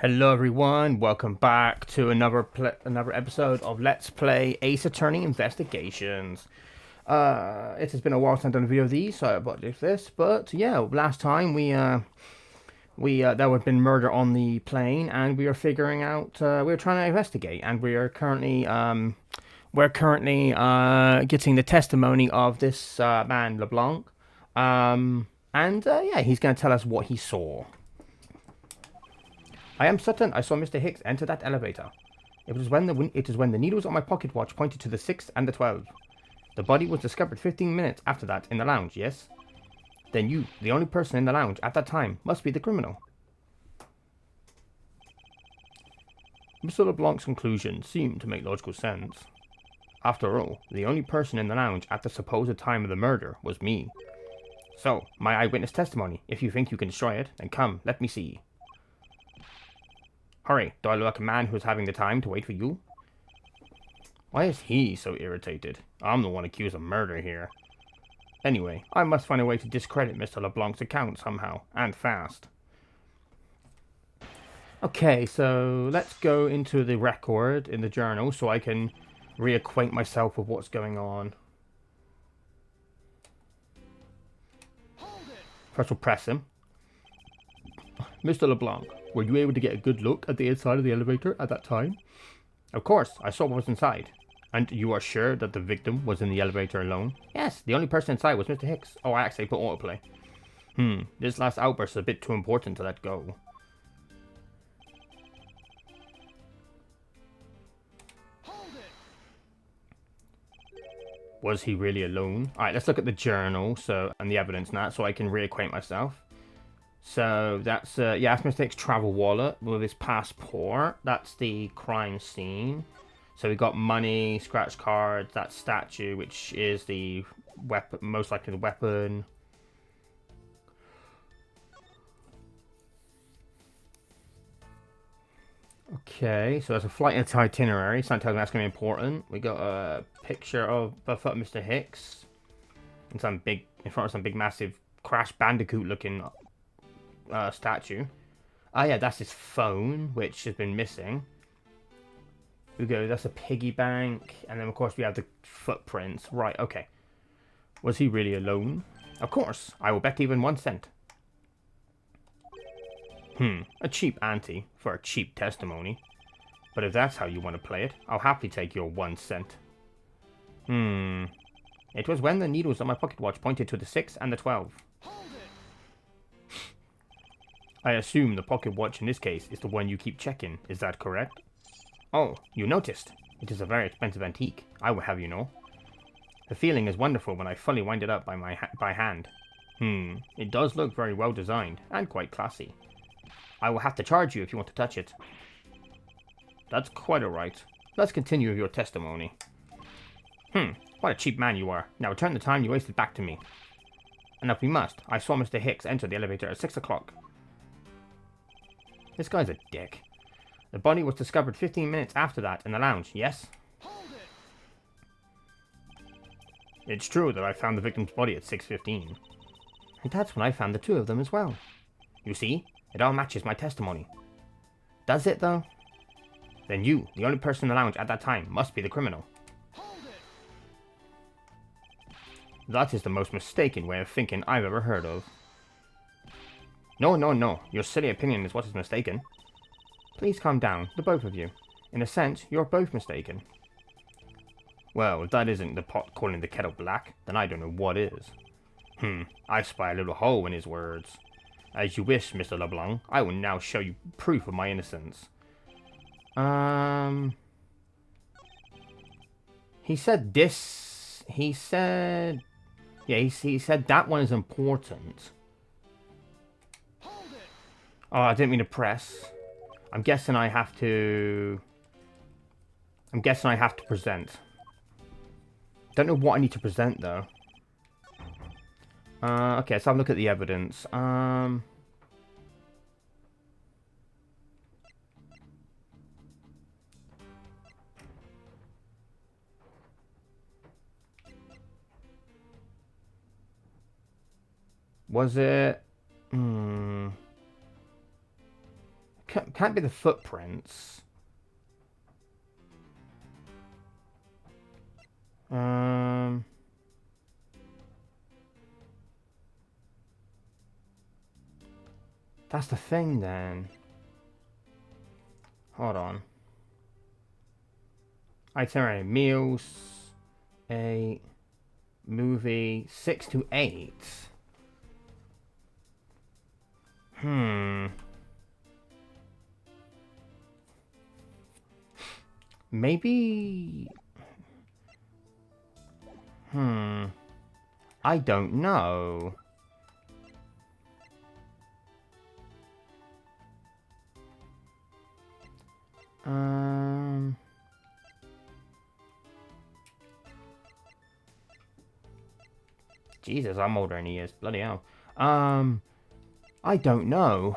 Hello everyone, welcome back to another episode of Let's Play Ace Attorney Investigations. It has been a while since I've done a video of these, so I apologize for this, but yeah, last time there had been murder on the plane, and we were figuring out, we were trying to investigate, and we're currently getting the testimony of this man LeBlanc, yeah, he's going to tell us what he saw. I am certain I saw Mr. Hicks enter that elevator. It is when the needles on my pocket watch pointed to the 6 and the 12. The body was discovered 15 minutes after that in the lounge, yes? Then you, the only person in the lounge at that time, must be the criminal. Mr. LeBlanc's conclusion seemed to make logical sense. After all, the only person in the lounge at the supposed time of the murder was me. So, my eyewitness testimony. If you think you can destroy it, then come, let me see. Hurry, do I look like a man who's having the time to wait for you? Why is he so irritated? I'm the one accused of murder here. Anyway, I must find a way to discredit Mr. LeBlanc's account somehow, and fast. Okay, so let's go into the record in the journal so I can reacquaint myself with what's going on. First we'll press him. Mr. LeBlanc, were you able to get a good look at the inside of the elevator at that time? Of course, I saw what was inside. And you are sure that the victim was in the elevator alone? Yes, the only person inside was Mr. Hicks. Oh, I actually put autoplay. This last outburst is a bit too important to let go. Was he really alone? Alright, let's look at the journal and the evidence now so I can reacquaint myself. So that's that's Mr. Hicks' travel wallet with his passport. That's the crime scene. So we got money, scratch cards, that statue, which is the weapon, most likely the weapon. Okay, so there's a flight itinerary. Something tells me that's going to be important. We got a picture of Mr. Hicks in front of some big, massive Crash Bandicoot looking statue. Yeah, that's his phone, which has been missing. We go, that's a piggy bank, and then of course we have the footprints. Right, okay. Was he really alone? Of course, I will bet even 1 cent. A cheap ante for a cheap testimony. But if that's how you want to play it, I'll happily take your 1 cent. It was when the needles on my pocket watch pointed to the 6 and the 12. I assume the pocket watch in this case is the one you keep checking, is that correct? Oh, you noticed. It is a very expensive antique, I will have you know. The feeling is wonderful when I fully wind it up by hand. It does look very well designed, and quite classy. I will have to charge you if you want to touch it. That's quite alright. Let's continue with your testimony. What a cheap man you are. Now return the time you wasted back to me. And if we must, I saw Mr. Hicks enter the elevator at 6 o'clock. This guy's a dick. The body was discovered 15 minutes after that in the lounge, yes? It's true that I found the victim's body at 6:15. And that's when I found the two of them as well. You see, it all matches my testimony. Does it, though? Then you, the only person in the lounge at that time, must be the criminal. That is the most mistaken way of thinking I've ever heard of. No, no, no. Your silly opinion is what is mistaken. Please calm down, the both of you. In a sense, you're both mistaken. Well, if that isn't the pot calling the kettle black, then I don't know what is. I spy a little hole in his words. As you wish, Mr. LeBlanc, I will now show you proof of my innocence. He said this... He said... Yeah, he said that one is important. Oh, I didn't mean to press. I'm guessing I have to present. Don't know what I need to present, though. Okay, let's have a look at the evidence. Was it... Can't be the footprints. That's the thing then. Hold on. Itinerary. Meals. 8. Movie. 6 to 8. Maybe... I don't know. Jesus, I'm older than he is. Bloody hell. I don't know.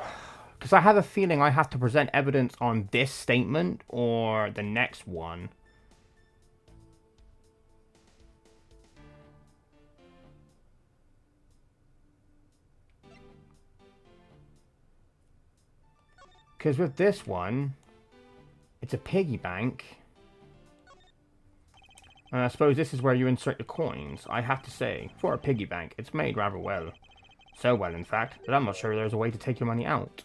Because I have a feeling I have to present evidence on this statement or the next one. Because with this one, it's a piggy bank. And I suppose this is where you insert the coins. I have to say, for a piggy bank, it's made rather well. So well, in fact, that I'm not sure there's a way to take your money out.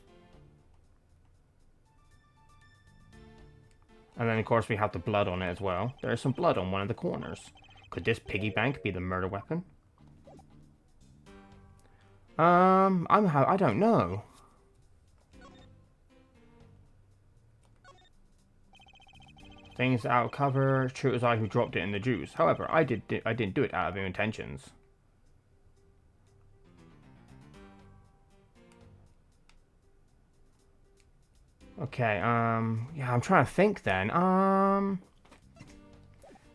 And then, of course, we have the blood on it as well. There's some blood on one of the corners. Could this piggy bank be the murder weapon? I don't know. Things out of cover. True, it was I who dropped it in the juice. However, I didn't do it out of ill intentions. Okay, yeah, I'm trying to think then.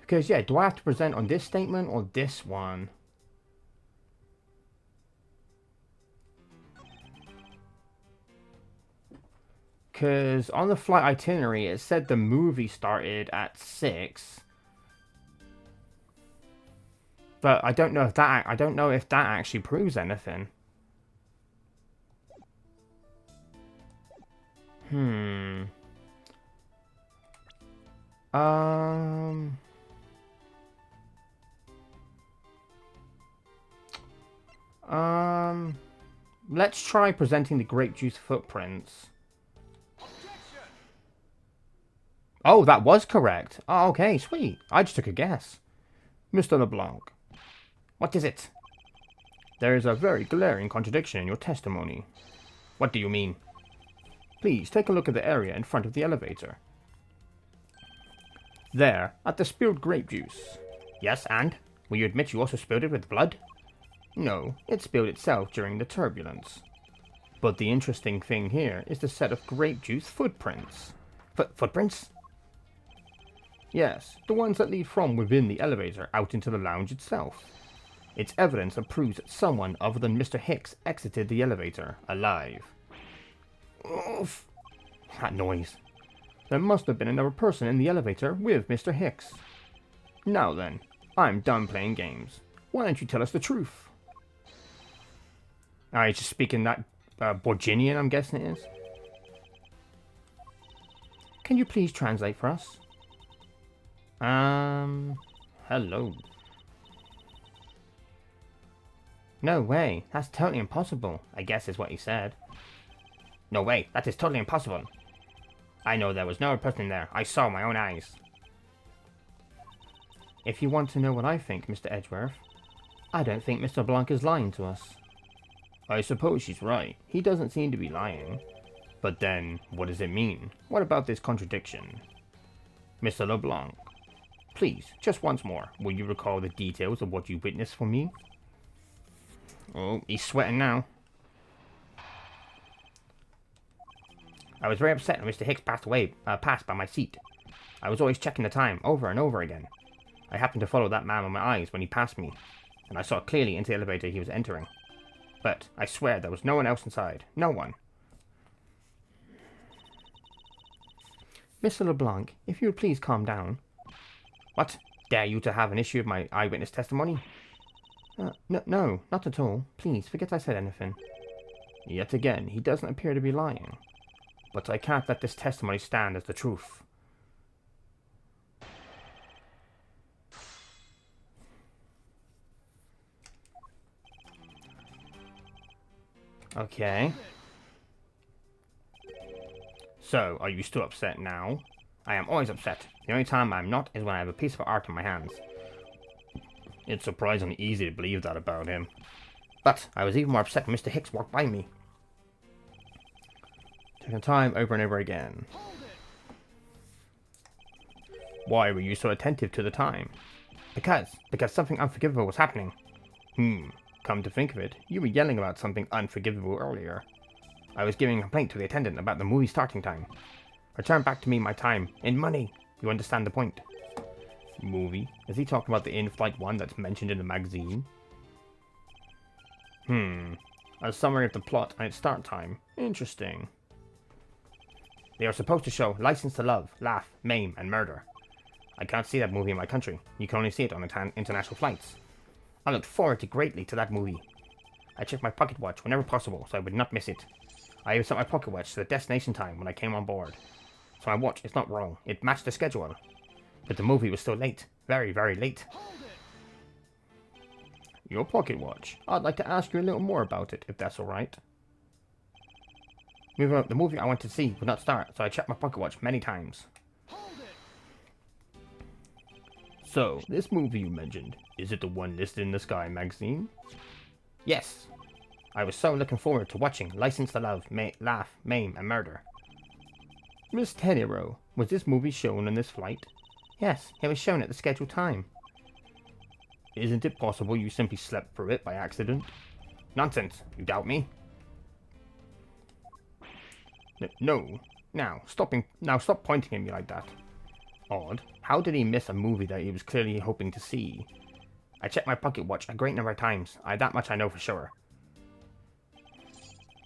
Because, yeah, do I have to present on this statement or this one? Because on the flight itinerary, it said the movie started at 6. But I don't know if that actually proves anything. Let's try presenting the grape juice footprints. Oh, that was correct. Oh, okay, sweet. I just took a guess. Mr. LeBlanc. What is it? There is a very glaring contradiction in your testimony. What do you mean? Please, take a look at the area in front of the elevator. There, at the spilled grape juice. Yes, and? Will you admit you also spilled it with blood? No, it spilled itself during the turbulence. But the interesting thing here is the set of grape juice footprints. Footprints? Yes, the ones that lead from within the elevator out into the lounge itself. It's evidence that proves that someone other than Mr. Hicks exited the elevator alive. Oof. That noise. There must have been another person in the elevator with Mr. Hicks. Now then, I'm done playing games. Why don't you tell us the truth? He's just speaking that Borginian, I'm guessing it is. Can you please translate for us? Hello. No way, that's totally impossible, I guess is what he said. No way, that is totally impossible. I know there was no person there, I saw my own eyes. If you want to know what I think, Mr. Edgeworth, I don't think Mr. Blanc is lying to us. I suppose she's right, he doesn't seem to be lying. But then, what does it mean? What about this contradiction? Mr. LeBlanc, please, just once more, will you recall the details of what you witnessed for me? Oh, he's sweating now. I was very upset when Mr. Hicks passed by my seat. I was always checking the time, over and over again. I happened to follow that man with my eyes when he passed me, and I saw clearly into the elevator he was entering. But I swear there was no one else inside. No one. Mr. LeBlanc, if you would please calm down. What? Dare you to have an issue with my eyewitness testimony? No, not at all. Please, forget I said anything. Yet again, he doesn't appear to be lying. but I can't let this testimony stand as the truth. Okay. So, are you still upset now? I am always upset. The only time I'm not is when I have a piece of art in my hands. It's surprisingly easy to believe that about him. But I was even more upset when Mr. Hicks walked by me. Taking time over and over again. Why were you so attentive to the time? Because something unforgivable was happening. Come to think of it, you were yelling about something unforgivable earlier. I was giving a complaint to the attendant about the movie starting time. Return back to me my time, in money. You understand the point? Movie? Is he talking about the in-flight one that's mentioned in the magazine? A summary of the plot and its start time. Interesting. They are supposed to show License to Love, Laugh, Maim, and Murder. I can't see that movie in my country. You can only see it on international flights. I looked forward greatly to that movie. I checked my pocket watch whenever possible so I would not miss it. I even set my pocket watch to the destination time when I came on board. So my watch is not wrong. It matched the schedule. But the movie was still late. Very, very late. Your pocket watch. I'd like to ask you a little more about it, if that's alright. The movie I wanted to see would not start, so I checked my pocket watch many times. So, this movie you mentioned, is it the one listed in the Sky magazine? Yes. I was so looking forward to watching License to Love, Laugh, Maim, and Murder. Miss Tenero, was this movie shown on this flight? Yes, it was shown at the scheduled time. Isn't it possible you simply slept through it by accident? Nonsense. You doubt me? No. Now, stop pointing at me like that. Odd. How did he miss a movie that he was clearly hoping to see? I checked my pocket watch a great number of times. That much I know for sure.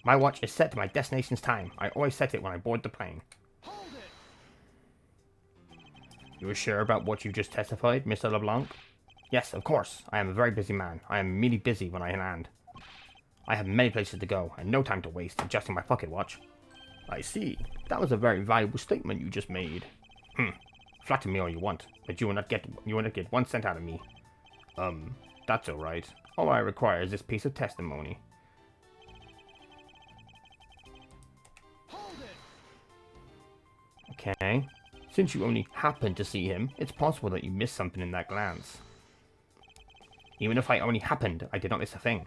My watch is set to my destination's time. I always set it when I board the plane. You are sure about what you just testified, Mr. LeBlanc? Yes, of course. I am a very busy man. I am really busy when I land. I have many places to go, and no time to waste adjusting my pocket watch. I see. That was a very valuable statement you just made. Flatter me all you want, but you will not get 1 cent out of me. That's alright. All I require is this piece of testimony. Okay. Since you only happened to see him, it's possible that you missed something in that glance. Even if I only happened, I did not miss a thing.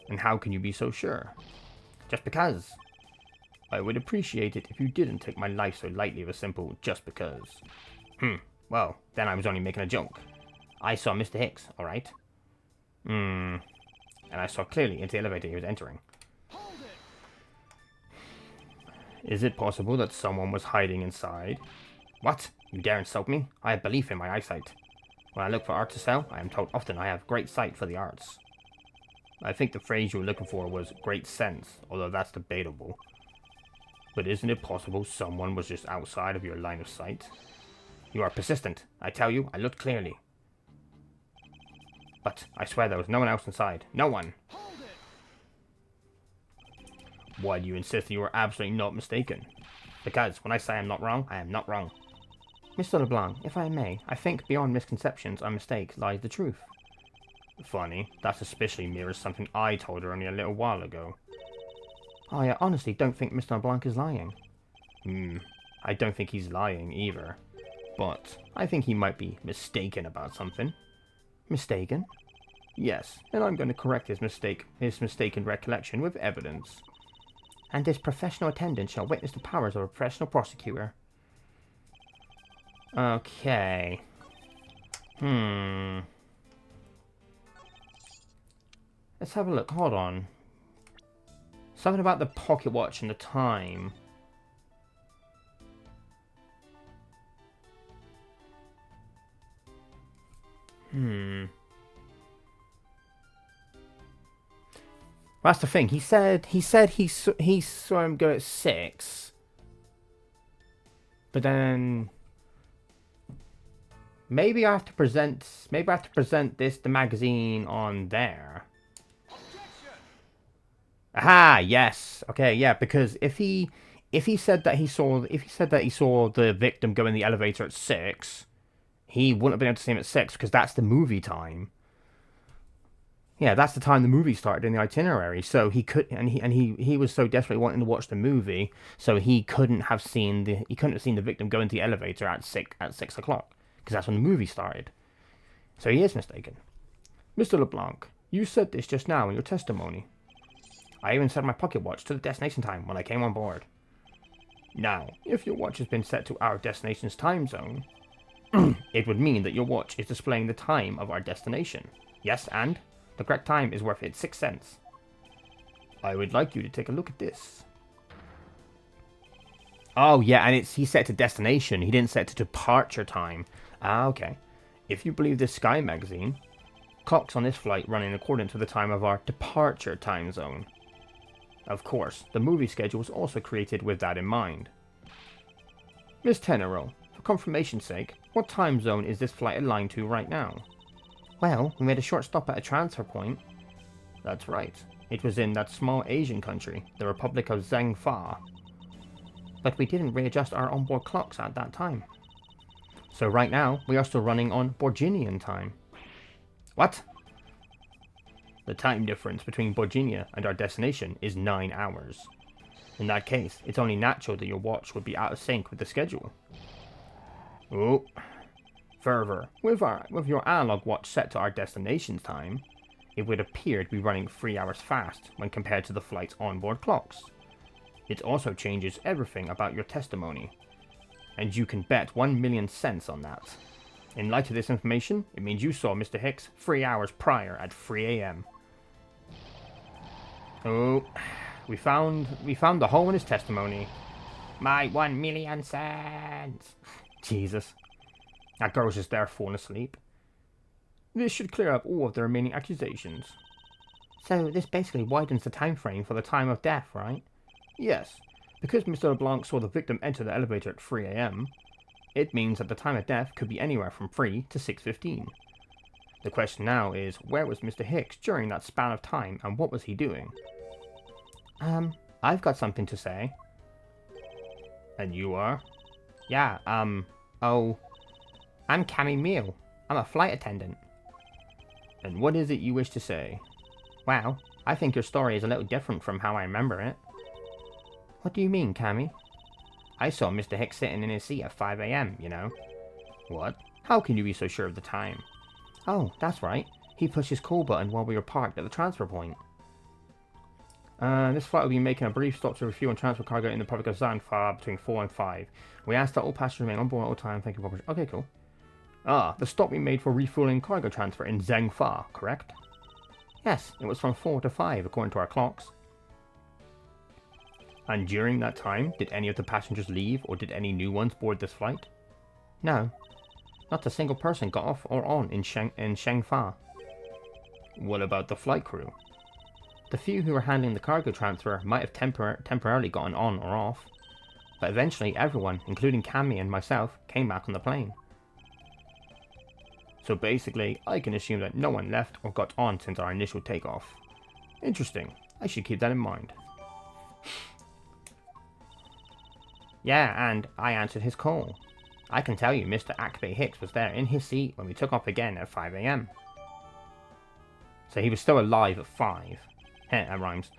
And how can you be so sure? Just because. I would appreciate it if you didn't take my life so lightly with a simple just because. Well, then I was only making a joke. I saw Mr. Hicks, alright? And I saw clearly into the elevator he was entering. Is it possible that someone was hiding inside? What? You dare insult me? I have belief in my eyesight. When I look for art to sell, I am told often I have great sight for the arts. I think the phrase you were looking for was great sense, although that's debatable. But isn't it possible someone was just outside of your line of sight? You are persistent. I tell you, I looked clearly. But I swear there was no one else inside. No one! Why do you insist that you are absolutely not mistaken? Because when I say I'm not wrong, I am not wrong. Mr. LeBlanc, if I may, I think beyond misconceptions and mistakes lies the truth. Funny, that suspiciously mirrors something I told her only a little while ago. I honestly don't think Mr. LeBlanc is lying. I don't think he's lying either. But I think he might be mistaken about something. Mistaken? Yes, and I'm going to correct his mistaken recollection with evidence. And this professional attendant shall witness the powers of a professional prosecutor. Okay. Let's have a look. Hold on. Something about the pocket watch and the time. Well, that's the thing. He said he saw him go at 6. But then maybe I have to present the magazine on there. Aha, yes. Okay, yeah, because if he if he said that he saw the victim go in the elevator at 6, he wouldn't have been able to see him at 6 because that's the movie time. Yeah, that's the time the movie started in the itinerary. So he could, and he was so desperately wanting to watch the movie, so he couldn't have seen the victim go into the elevator at 6 o'clock because that's when the movie started. So he is mistaken. Mr. LeBlanc, you said this just now in your testimony. I even set my pocket watch to the destination time when I came on board. Now, if your watch has been set to our destination's time zone, it would mean that your watch is displaying the time of our destination. Yes, and the correct time is worth its 6 cents. I would like you to take a look at this. Oh, yeah, and he set to destination. He didn't set to departure time. Ah, okay. If you believe this Sky magazine, clocks on this flight run in accordance with the time of our departure time zone. Of course, the movie schedule was also created with that in mind. Miss Tenero, for confirmation's sake, what time zone is this flight aligned to right now? Well, we made a short stop at a transfer point. That's right. It was in that small Asian country, the Republic of Zhengfa. But we didn't readjust our onboard clocks at that time. So right now, we are still running on Borginian time. What? The time difference between Borginia and our destination is 9 hours. In that case, it's only natural that your watch would be out of sync with the schedule. Oh. Further, with your analog watch set to our destination's time, it would appear to be running 3 hours fast when compared to the flight's onboard clocks. It also changes everything about your testimony, and you can bet 1,000,000 cents on that. In light of this information, it means you saw Mr. Hicks 3 hours prior at 3 a.m. Oh, we found the hole in his testimony. My 1,000,000 cents. Jesus. That girl's just there falling asleep. This should clear up all of the remaining accusations. So this basically widens the time frame for the time of death, right? Yes. Because Mr. LeBlanc saw the victim enter the elevator at 3 a.m., it means that the time of death could be anywhere from 3 to 6:15. The question now is, where was Mr. Hicks during that span of time, and what was he doing? I've got something to say. And you are? Yeah, I'm Cammy Meal. I'm a flight attendant. And what is it you wish to say? Well, I think your story is a little different from how I remember it. What do you mean, Cammy? I saw Mr. Hicks sitting in his seat at 5 a.m., you know. What? How can you be so sure of the time? Oh, that's right. He pushed his call button while we were parked at the transfer point. This flight will be making a brief stop to refuel and transfer cargo in the Republic of Zhengfa between 4 and 5. We ask that all passengers remain on board at all time. Thank you for... Okay, cool. The stop we made for refueling cargo transfer in Zhengfa, correct? Yes, it was from 4 to 5 according to our clocks. And during that time, did any of the passengers leave or did any new ones board this flight? No. Not a single person got off or on in Zhengfa. What about the flight crew? The few who were handling the cargo transfer might have temporarily gotten on or off, but eventually everyone, including Cammy and myself, came back on the plane. So basically, I can assume that no one left or got on since our initial takeoff. Interesting. I should keep that in mind. Yeah, and I answered his call. I can tell you Mr. Akbe Hicks was there in his seat when we took off again at 5 a.m. So he was still alive at 5. Heh, that rhymes.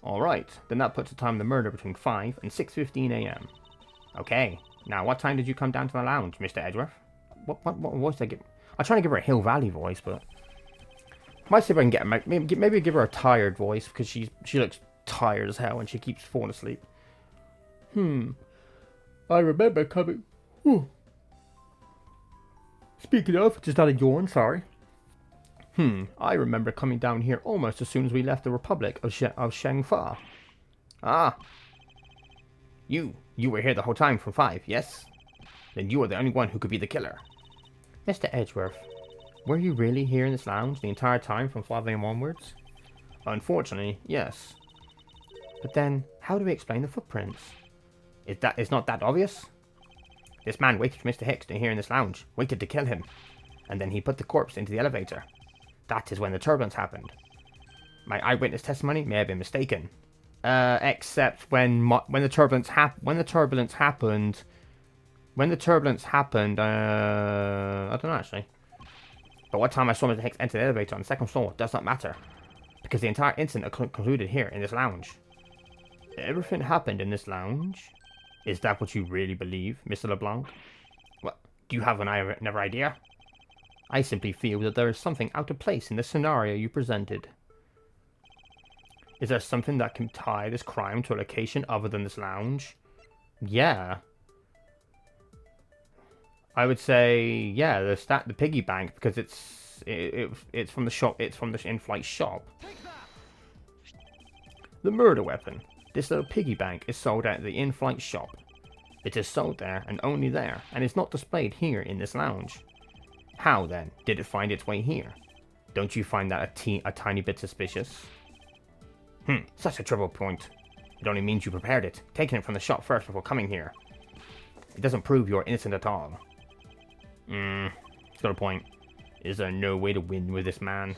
Alright, then that puts the time of the murder between 5 and 6:15 a.m. Okay, now what time did you come down to the lounge, Mr. Edgeworth? What voice did I give? I'm trying to give her a Hill Valley voice, but... Might see if I can get her, maybe give her a tired voice, because she looks tired as hell and she keeps falling asleep. I remember coming... Whew. Speaking of, just had a yawn, sorry. I remember coming down here almost as soon as we left the Republic of Zhengfa. Ah. You were here the whole time from 5, yes? Then you are the only one who could be the killer. Mr. Edgeworth, were you really here in this lounge the entire time from 5 a.m. onwards? Unfortunately, yes. But then, how do we explain the footprints? Is not that obvious? This man waited for Mr. Hicks to here in this lounge, waited to kill him, and then he put the corpse into the elevator. That is when the turbulence happened. My eyewitness testimony may have been mistaken. Except when the turbulence happened. When the turbulence happened, I don't know actually. But what time I saw Mr. Hicks enter the elevator on the second floor does not matter, because the entire incident concluded here in this lounge. Everything happened in this lounge? Is that what you really believe, Mr. LeBlanc? What? Do you have another idea? I simply feel that there is something out of place in the scenario you presented. Is there something that can tie this crime to a location other than this lounge? Yeah. I would say, yeah, the piggy bank, because it's from the shop. It's from the in-flight shop. The murder weapon. This little piggy bank is sold at the in-flight shop. It is sold there and only there, and is not displayed here in this lounge. How then did it find its way here? Don't you find that a tiny bit suspicious? Such a trivial point. It only means you prepared it, taking it from the shop first before coming here. It doesn't prove you're innocent at all. It's got a point. Is there no way to win with this man?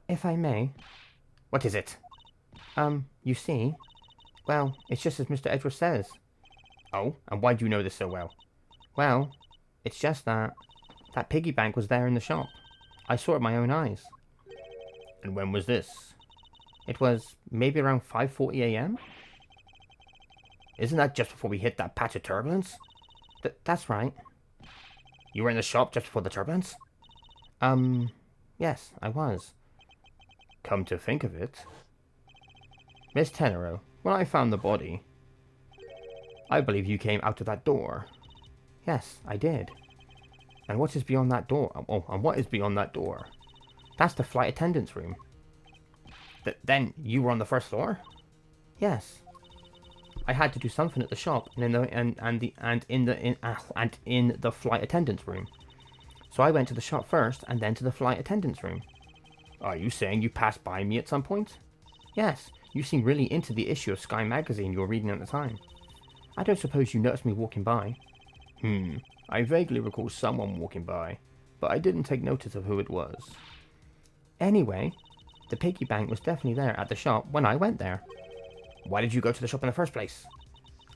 If I may. What is it? You see? Well, it's just as Mr. Edgeworth says. Oh, and why do you know this so well? Well, it's just that piggy bank was there in the shop. I saw it with my own eyes. And when was this? It was maybe around 5:40 a.m. Isn't that just before we hit that patch of turbulence? That's right. You were in the shop just before the turbulence? Yes, I was. Come to think of it, Miss Tenero, when I found the body, I believe you came out of that door. Yes, I did. And what is beyond that door? Oh, and what is beyond that door? That's the flight attendant's room. Then you were on the first floor? Yes. I had to do something at the shop and in the flight attendant's room. So I went to the shop first and then to the flight attendant's room. Are you saying you passed by me at some point? Yes. You seem really into the issue of Sky magazine you were reading at the time. I don't suppose you noticed me walking by. I vaguely recall someone walking by, but I didn't take notice of who it was. Anyway, the piggy bank was definitely there at the shop when I went there. Why did you go to the shop in the first place?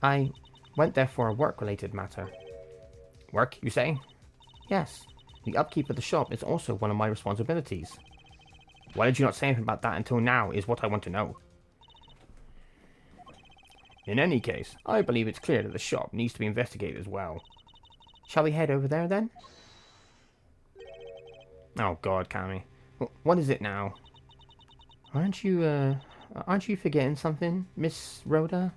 I went there for a work-related matter. Work, you say? Yes. The upkeep of the shop is also one of my responsibilities. Why did you not say anything about that until now is what I want to know. In any case, I believe it's clear that the shop needs to be investigated as well. Shall we head over there then? Oh God, Cammy. What is it now? Aren't you forgetting something, Miss Rhoda?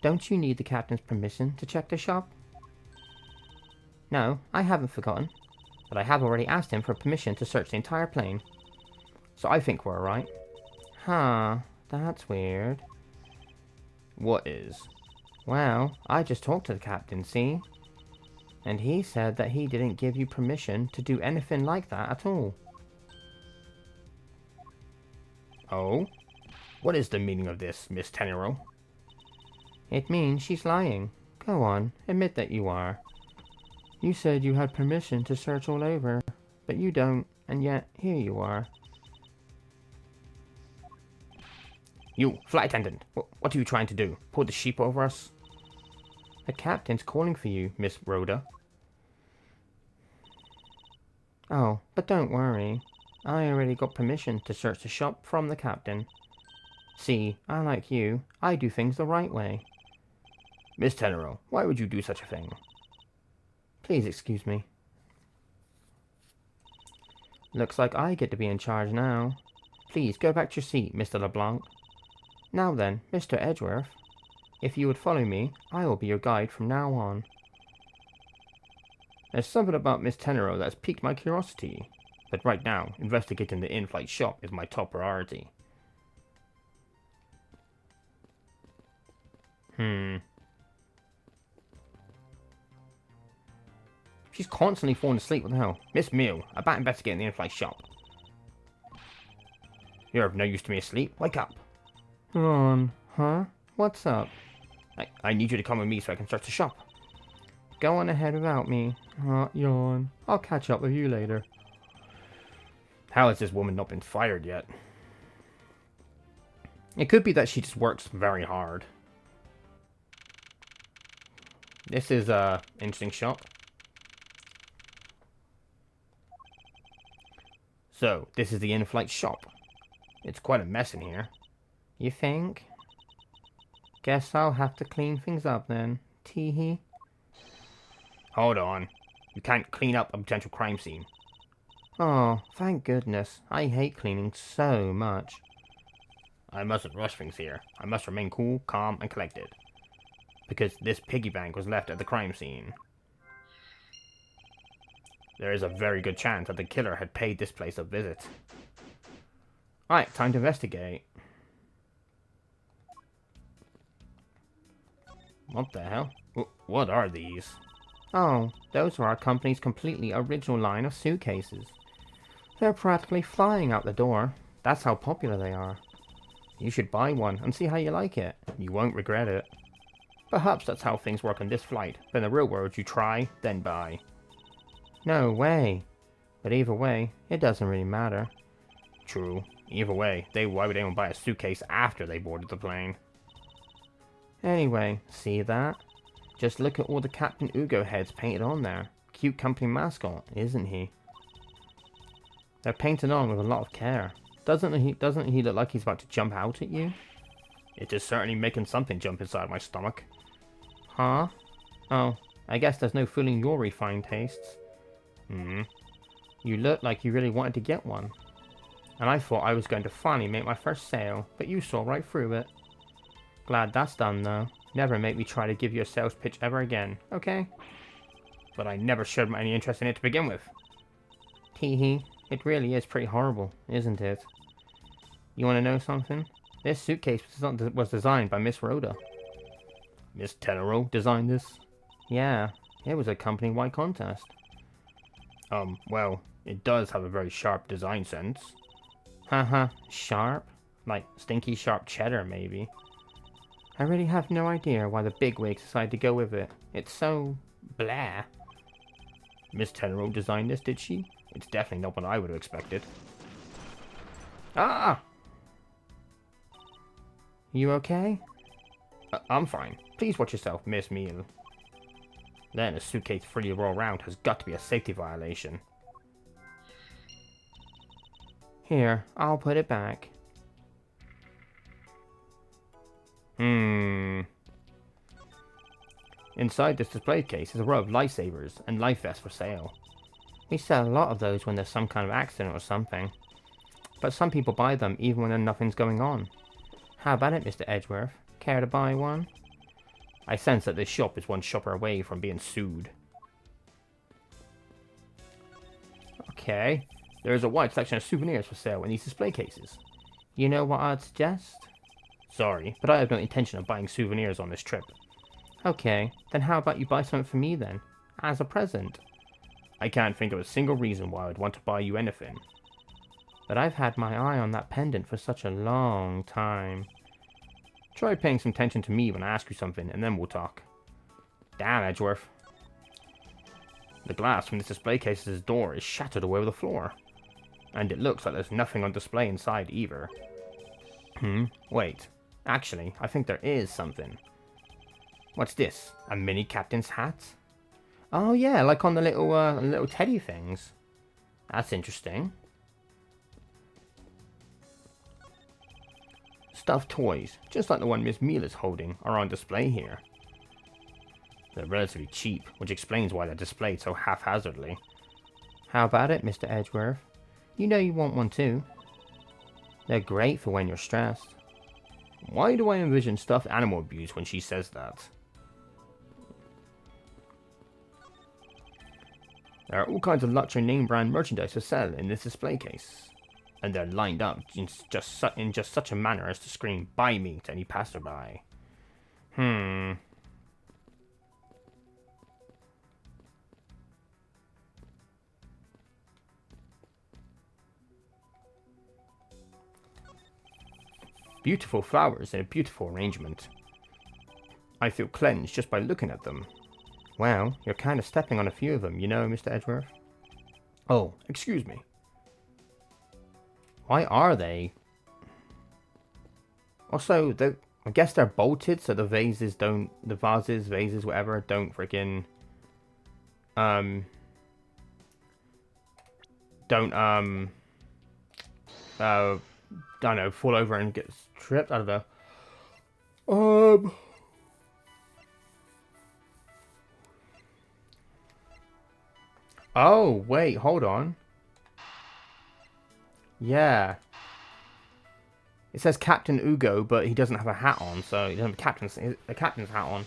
Don't you need the captain's permission to check the shop? No, I haven't forgotten. But I have already asked him for permission to search the entire plane. So I think we're alright. Huh, that's weird. What is? Well, I just talked to the captain, see? And he said that he didn't give you permission to do anything like that at all. Oh? What is the meaning of this, Miss Tenero? It means she's lying. Go on, admit that you are. You said you had permission to search all over, but you don't, and yet here you are. You, flight attendant, what are you trying to do? Pull the sheep over us? The captain's calling for you, Miss Rhoda. Oh, but don't worry. I already got permission to search the shop from the captain. See, unlike you, I do things the right way. Miss Tenero, why would you do such a thing? Please excuse me. Looks like I get to be in charge now. Please go back to your seat, Mr. LeBlanc. Now then, Mr. Edgeworth, if you would follow me, I will be your guide from now on. There's something about Miss Tenero that's piqued my curiosity, but right now, investigating the in-flight shop is my top priority. She's constantly falling asleep, what the hell? Miss Mew, about investigating the in-flight shop. You're of no use to me asleep. Wake up. Ron, huh? What's up? I need you to come with me so I can search the shop. Go on ahead without me. Yawn. I'll catch up with you later. How has this woman not been fired yet? It could be that she just works very hard. This is a interesting shop. So, this is the in-flight shop. It's quite a mess in here. You think? Guess I'll have to clean things up then. Teehee. Hold on. You can't clean up a potential crime scene. Oh, thank goodness. I hate cleaning so much. I mustn't rush things here. I must remain cool, calm, and collected. Because this piggy bank was left at the crime scene. There is a very good chance that the killer had paid this place a visit. Alright, time to investigate. What the hell? What are these? Oh, those are our company's completely original line of suitcases. They're practically flying out the door. That's how popular they are. You should buy one and see how you like it. You won't regret it. Perhaps that's how things work on this flight. But in the real world, you try, then buy. No way. But either way, it doesn't really matter. True. Either way, why would anyone buy a suitcase after they boarded the plane? Anyway, see that? Just look at all the Captain Ugo heads painted on there. Cute company mascot, isn't he? They're painted on with a lot of care. Doesn't he look like he's about to jump out at you? It is certainly making something jump inside my stomach. Huh? Oh, I guess there's no fooling your refined tastes. You look like you really wanted to get one. And I thought I was going to finally make my first sale, but you saw right through it. Glad that's done, though. Never make me try to give you a sales pitch ever again, okay? But I never showed any interest in it to begin with. Teehee, it really is pretty horrible, isn't it? You want to know something? This suitcase was designed by Miss Rhoda. Miss Tenero designed this? Yeah, it was a company-wide contest. Well, it does have a very sharp design sense. Haha, sharp? Like stinky sharp cheddar, maybe. I really have no idea why the bigwigs decided to go with it. It's so... blah. Miss Tenero designed this, did she? It's definitely not what I would have expected. Ah! You okay? I'm fine. Please watch yourself, Miss Meal. Letting a suitcase freely roll around has got to be a safety violation. Here, I'll put it back. Inside this display case is a row of lifesavers and life vests for sale. We sell a lot of those when there's some kind of accident or something. But some people buy them even when nothing's going on. How about it, Mr. Edgeworth? Care to buy one? I sense that this shop is one shopper away from being sued. Okay. There is a wide selection of souvenirs for sale in these display cases. You know what I'd suggest? Sorry, but I have no intention of buying souvenirs on this trip. Okay, then how about you buy something for me then? As a present. I can't think of a single reason why I'd want to buy you anything. But I've had my eye on that pendant for such a long time. Try paying some attention to me when I ask you something, and then we'll talk. Damn, Edgeworth. The glass from this display case's door is shattered all over the floor. And it looks like there's nothing on display inside either. Wait. Actually, I think there is something. What's this? A mini captain's hat? Oh yeah, like on the little teddy things. That's interesting. Stuffed toys, just like the one Miss Meal is holding, are on display here. They're relatively cheap, which explains why they're displayed so haphazardly. How about it, Mr. Edgeworth? You know you want one too. They're great for when you're stressed. Why do I envision stuffed animal abuse when she says that? There are all kinds of luxury name brand merchandise for sale in this display case. And they're lined up in just such a manner as to scream, "Buy me," to any passerby. Beautiful flowers in a beautiful arrangement. I feel cleansed just by looking at them. Well, you're kind of stepping on a few of them, you know, Mr. Edgeworth. Oh, excuse me. Why are they? Also, I guess they're bolted, so the vases, whatever, don't freaking, don't, I don't know, fall over and get stripped. I don't know. Oh, wait, hold on. Yeah. It says Captain Ugo, but he doesn't have a hat on, so he doesn't have a captain's hat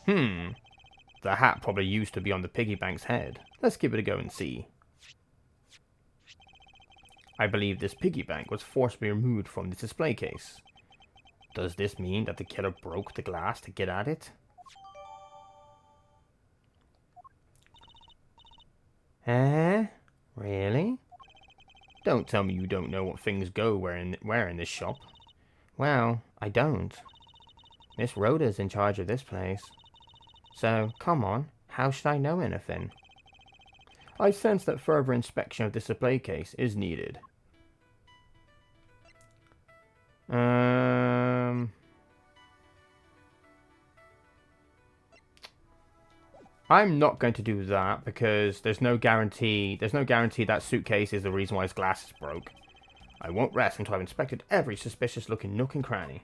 on. The hat probably used to be on the piggy bank's head. Let's give it a go and see. I believe this piggy bank was forcibly removed from this display case. Does this mean that the killer broke the glass to get at it? Eh? Really? Don't tell me you don't know what things go where in this shop. Well, I don't. Miss Rhoda's in charge of this place. So, come on, how should I know anything? I sense that further inspection of this display case is needed. I'm not going to do that because there's no guarantee that suitcase is the reason why his glass is broke. I won't rest until I've inspected every suspicious looking nook and cranny.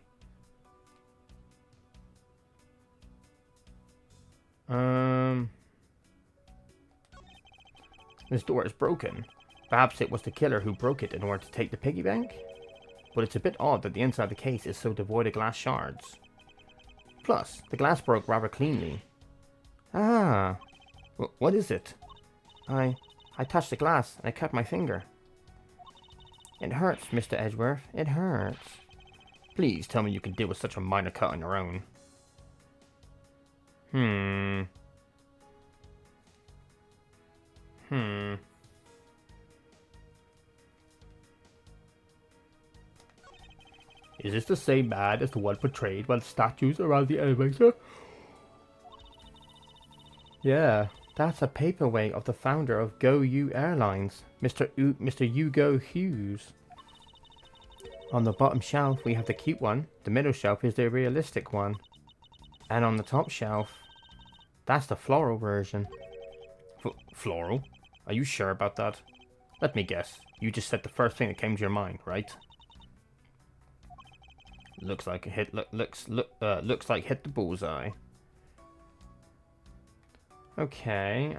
This door is broken. Perhaps it was the killer who broke it in order to take the piggy bank? But it's a bit odd that the inside of the case is so devoid of glass shards. Plus, the glass broke rather cleanly. Ah, what is it? I touched the glass and I cut my finger. It hurts, Mr. Edgeworth. It hurts. Please tell me you can deal with such a minor cut on your own. Is this the same man as the one portrayed by the statues around the elevator? Yeah, that's a paperweight of the founder of GoU Airlines, Mr. Hugo Hughes. On the bottom shelf, we have the cute one. The middle shelf is the realistic one. And on the top shelf, that's the floral version. Floral? Are you sure about that? Let me guess. You just said the first thing that came to your mind, right? Looks like it looks like hit the bullseye. Okay,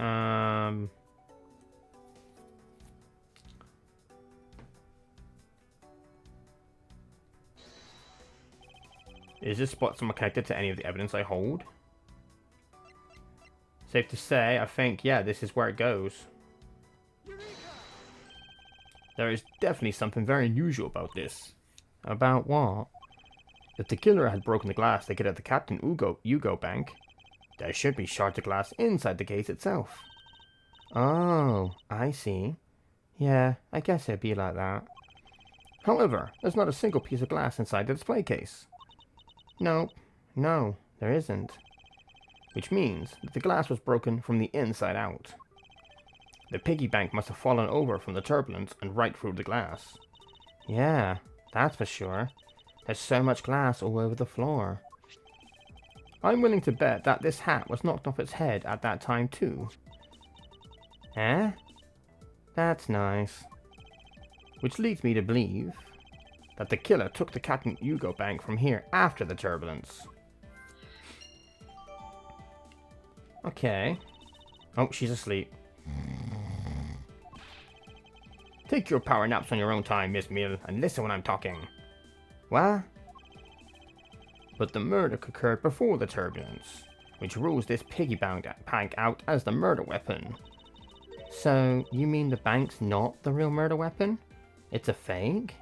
is this spot somewhat connected to any of the evidence I hold? Safe to say, I think, yeah, this is where it goes. There is definitely something very unusual about this. About what? If the killer had broken the glass to get at the Captain Ugo bank, there should be shards of glass inside the case itself. Oh, I see. Yeah, I guess it'd be like that. However, there's not a single piece of glass inside the display case. No, there isn't. Which means that the glass was broken from the inside out. The piggy bank must have fallen over from the turbulence and right through the glass. Yeah, that's for sure. There's so much glass all over the floor. I'm willing to bet that this hat was knocked off its head at that time too. Eh? That's nice. Which leads me to believe that the killer took the Captain Ugo bank from here after the turbulence. Okay. Oh, she's asleep. Take your power naps on your own time, Miss Mill, and listen when I'm talking. What? But the murder occurred before the turbulence, which rules this piggy bank out as the murder weapon. So, you mean the bank's not the real murder weapon? It's a fake?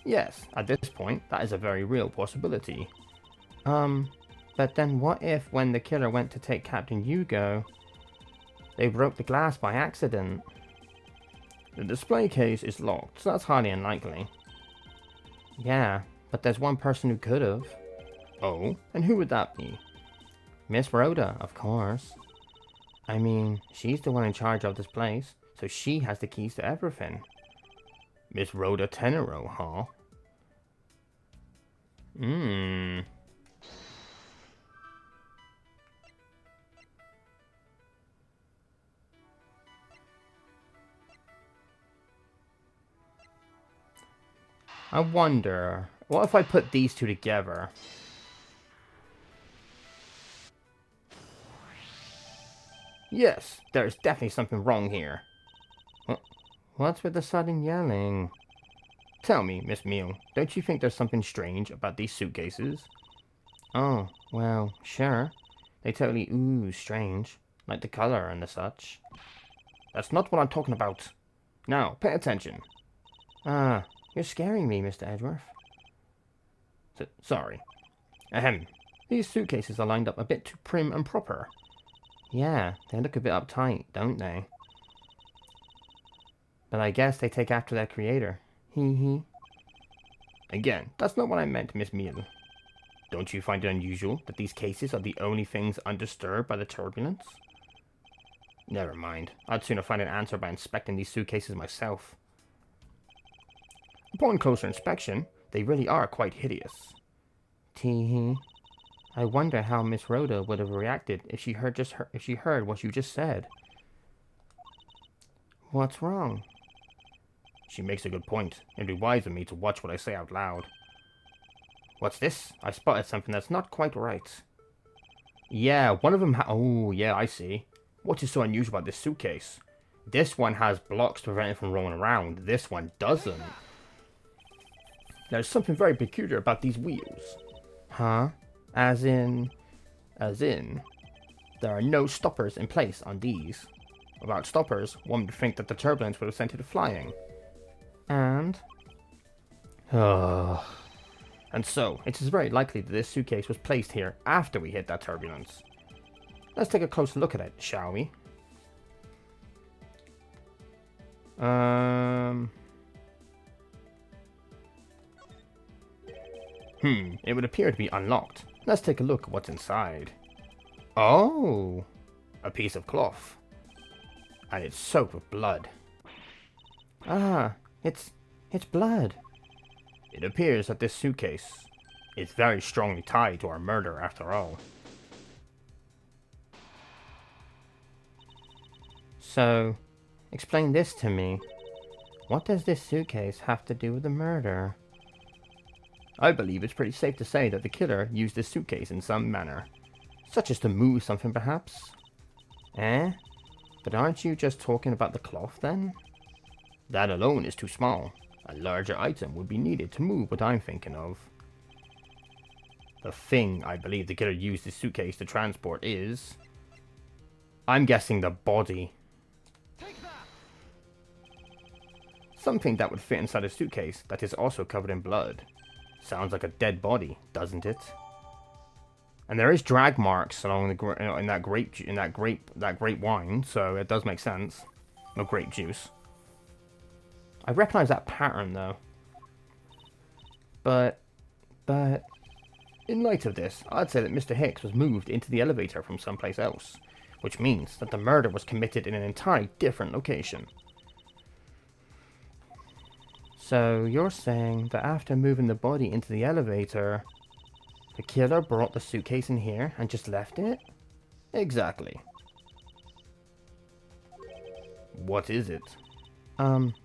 Yes, at this point, that is a very real possibility. But then what if when the killer went to take Captain Hugo, they broke the glass by accident? The display case is locked, so that's highly unlikely. Yeah, but there's one person who could have. Oh, and who would that be? Miss Rhoda, of course. I mean, she's the one in charge of this place, so she has the keys to everything. Miss Rhoda Tenero, huh? Hmm. I wonder, what if I put these two together? Yes, there's definitely something wrong here. What's with the sudden yelling? Tell me, Miss Meal, don't you think there's something strange about these suitcases? Oh, well, sure. They totally ooze strange, like the color and the such. That's not what I'm talking about. Now, pay attention. Ah, you're scaring me, Mr. Edgeworth. Sorry. Ahem. These suitcases are lined up a bit too prim and proper. Yeah, they look a bit uptight, don't they? But I guess they take after their creator. Hee hee. Again, that's not what I meant, Miss Meal. Don't you find it unusual that these cases are the only things undisturbed by the turbulence? Never mind. I'd sooner find an answer by inspecting these suitcases myself. Upon closer inspection, they really are quite hideous. Tee-hee. I wonder how Miss Rhoda would have reacted if she heard what you just said. What's wrong? She makes a good point. It'd be wise of me to watch what I say out loud. What's this? I spotted something that's not quite right. Yeah, one of them oh, yeah, I see. What is so unusual about this suitcase? This one has blocks to prevent it from rolling around. This one doesn't. There's something very peculiar about these wheels. Huh? As in, there are no stoppers in place on these. Without stoppers, one would think that the turbulence would have sent it flying. And? And so, it is very likely that this suitcase was placed here after we hit that turbulence. Let's take a closer look at it, shall we? It would appear to be unlocked. Let's take a look at what's inside. Oh! A piece of cloth. And it's soaked with blood. Ah, it's blood. It appears that this suitcase is very strongly tied to our murder after all. So, explain this to me. What does this suitcase have to do with the murder? I believe it's pretty safe to say that the killer used this suitcase in some manner. Such as to move something, perhaps? Eh? But aren't you just talking about the cloth, then? That alone is too small. A larger item would be needed to move what I'm thinking of. The thing I believe the killer used this suitcase to transport is... I'm guessing the body. Something that would fit inside a suitcase that is also covered in blood. Sounds like a dead body, doesn't it? And there is drag marks along the in that grape wine, so it does make sense. Or grape juice. I recognize that pattern though. But in light of this, I'd say that Mr. Hicks was moved into the elevator from someplace else, which means that the murder was committed in an entirely different location. So you're saying that after moving the body into the elevator, the killer brought the suitcase in here and just left it? Exactly. What is it?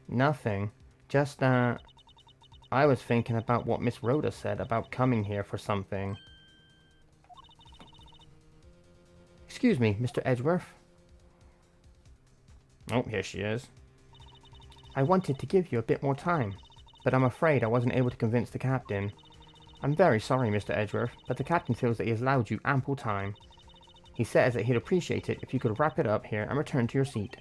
Nothing. Just that I was thinking about what Miss Rhoda said about coming here for something. Excuse me, Mr. Edgeworth. Oh, here she is. I wanted to give you a bit more time, but I'm afraid I wasn't able to convince the captain. I'm very sorry, Mr. Edgeworth, but the captain feels that he has allowed you ample time. He says that he'd appreciate it if you could wrap it up here and return to your seat.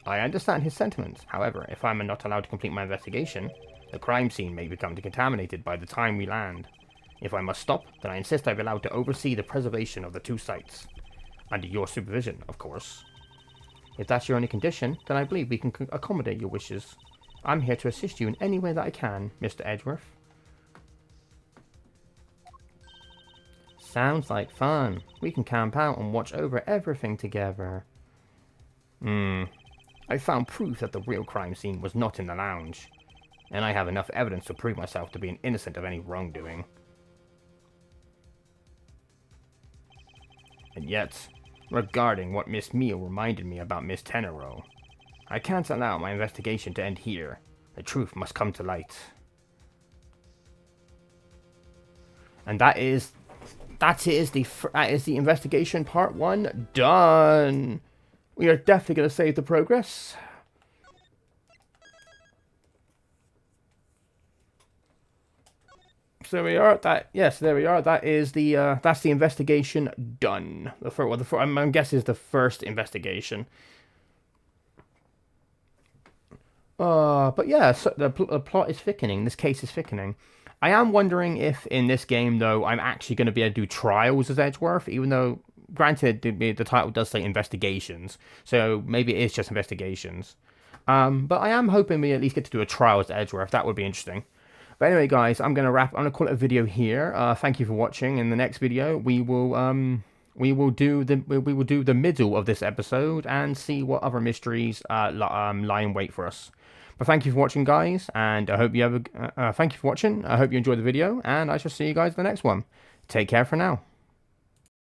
I understand his sentiments. However, if I'm not allowed to complete my investigation, the crime scene may become contaminated by the time we land. If I must stop, then I insist I be allowed to oversee the preservation of the two sites. Under your supervision, of course. If that's your only condition, then I believe we can accommodate your wishes. I'm here to assist you in any way that I can, Mr. Edgeworth. Sounds like fun. We can camp out and watch over everything together. I found proof that the real crime scene was not in the lounge, and I have enough evidence to prove myself to be innocent of any wrongdoing. And yet, regarding what Miss Meal reminded me about Miss Tenero, I can't allow my investigation to end here. The truth must come to light. And that is the investigation part 1 done. We are definitely going to save the progress. So there we are. There we are. That is that's the investigation done. I'm guessing is the first investigation. But yeah, so the plot is thickening. This case is thickening. I am wondering if in this game, though, I'm actually going to be able to do trials as Edgeworth, even though, granted, the title does say investigations, so maybe it is just investigations. But I am hoping we at least get to do a trial as Edgeworth. That would be interesting. But anyway, guys, I'm going to call it a video here. Thank you for watching. In the next video, we will do the middle of this episode and see what other mysteries lie in wait for us. But thank you for watching, guys, and I hope you have thank you for watching. I hope you enjoyed the video, and I shall see you guys in the next one. Take care for now.